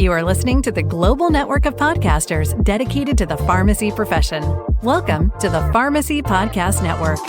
You are listening to the global network of podcasters dedicated to the pharmacy profession. Welcome to the Pharmacy Podcast Network.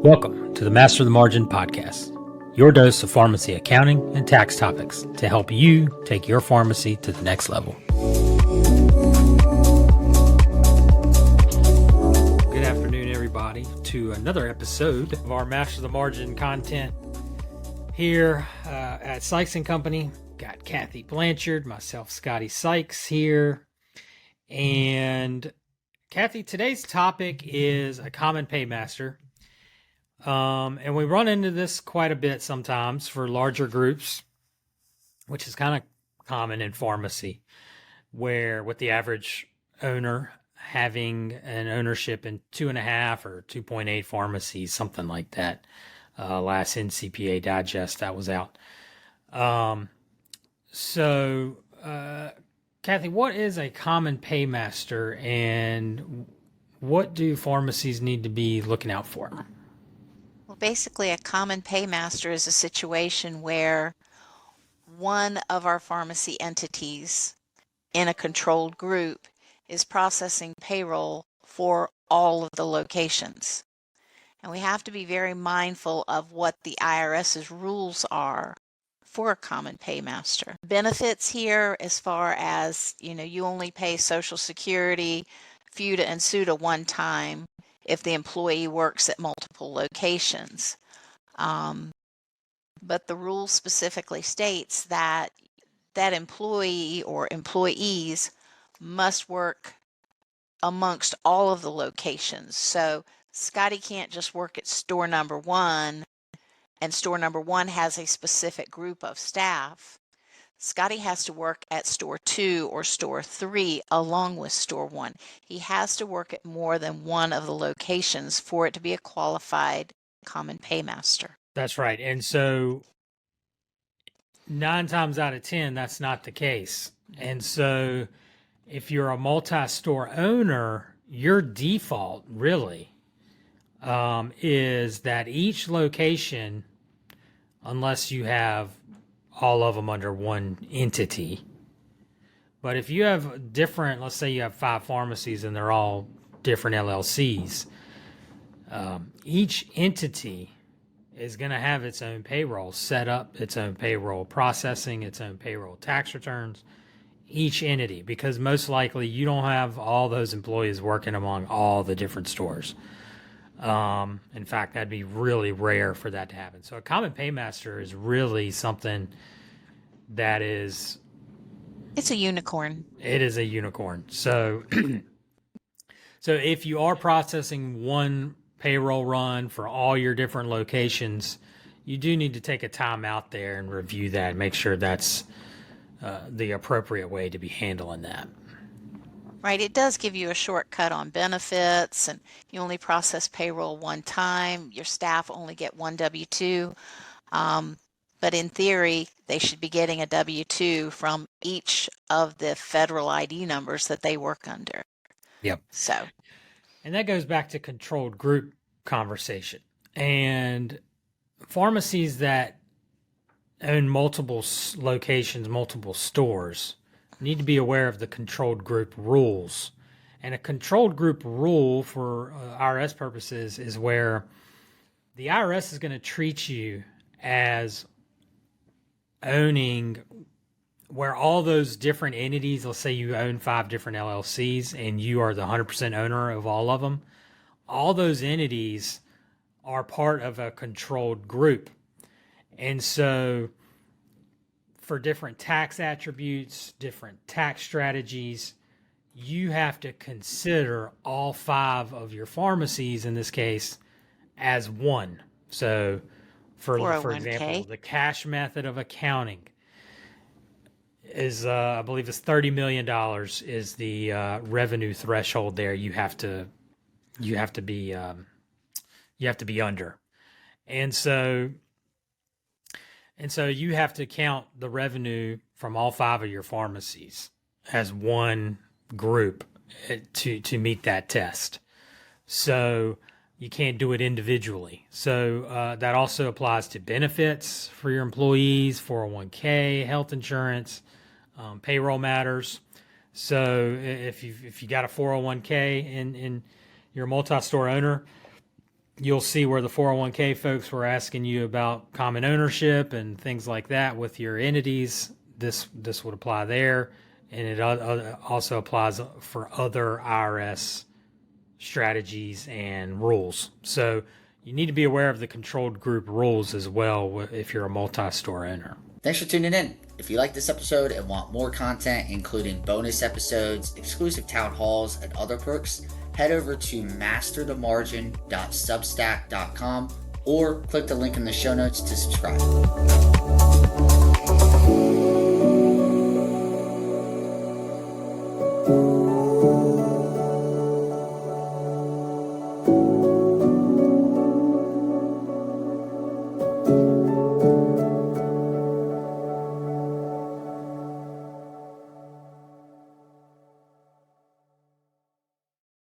Welcome to the Master the Margin podcast, your dose of pharmacy accounting and tax topics to help you take your pharmacy to the next level. Good afternoon, everybody, to another episode of our Master the Margin content here at Sykes & Company. Got Kathy Blanchard, myself, Scotty Sykes here. And Kathy, today's topic is a common paymaster. And we run into this quite a bit sometimes for larger groups, which is kind of common in pharmacy, where with the average owner having an ownership in 2.5 or 2.8 pharmacies, something like that. Last NCPA Digest that was out. So, Kathy, what is a common paymaster and what do pharmacies need to be looking out for? Well, basically, a common paymaster is a situation where one of our pharmacy entities in a controlled group is processing payroll for all of the locations. And we have to be very mindful of what the IRS's rules are for a common paymaster. Benefits here, as far as, you only pay Social Security, FUTA, and SUTA one time if the employee works at multiple locations. But the rule specifically states that that employee or employees must work amongst all of the locations. So Scotty can't just work at store number one, and store number one has a specific group of staff. Scotty has to work at store 2 or store 3 along with store 1. He has to work at more than one of the locations for it to be a qualified common paymaster. That's right. And so 9 times out of 10, that's not the case. And so if you're a multi-store owner, your default really is that each location, unless you have all of them under one entity. But if you have different, let's say you have 5 pharmacies and they're all different LLCs, each entity is going to have its own payroll set up, its own payroll processing, its own payroll tax returns, each entity, because most likely you don't have all those employees working among all the different stores. In fact, that'd be really rare for that to happen. So a common paymaster is really something that is... It's a unicorn. It is a unicorn. So, so if you are processing one payroll run for all your different locations, you do need to take a time out there and review that and make sure that's the appropriate way to be handling that. Right, it does give you a shortcut on benefits, and you only process payroll one time. Your staff only get one W-2, but in theory, they should be getting a W-2 from each of the federal ID numbers that they work under. Yep. So, and that goes back to controlled group conversation. And pharmacies that own multiple locations, multiple stores, need to be aware of the controlled group rules. And a controlled group rule for IRS purposes is where the IRS is going to treat you as owning where all those different entities, let's say you own 5 different LLCs and you are the 100% owner of all of them, all those entities are part of a controlled group. And so for different tax attributes, different tax strategies, you have to consider all 5 of your pharmacies in this case as one. So for example, the cash method of accounting is, I believe it's $30 million is the revenue threshold there you have to you have to be under. And so you have to count the revenue from all 5 of your pharmacies as one group to meet that test. So you can't do it individually. So that also applies to benefits for your employees, 401k, health insurance, payroll matters. So if you got a 401k and you're a multi-store owner, you'll see where the 401k folks were asking you about common ownership and things like that with your entities. This would apply there, and it also applies for other IRS strategies and rules. So you need to be aware of the controlled group rules as well if you're a multi-store owner. Thanks for tuning in. If you like this episode and want more content, including bonus episodes, exclusive town halls, and other perks, head over to masterthemargin.substack.com or click the link in the show notes to subscribe.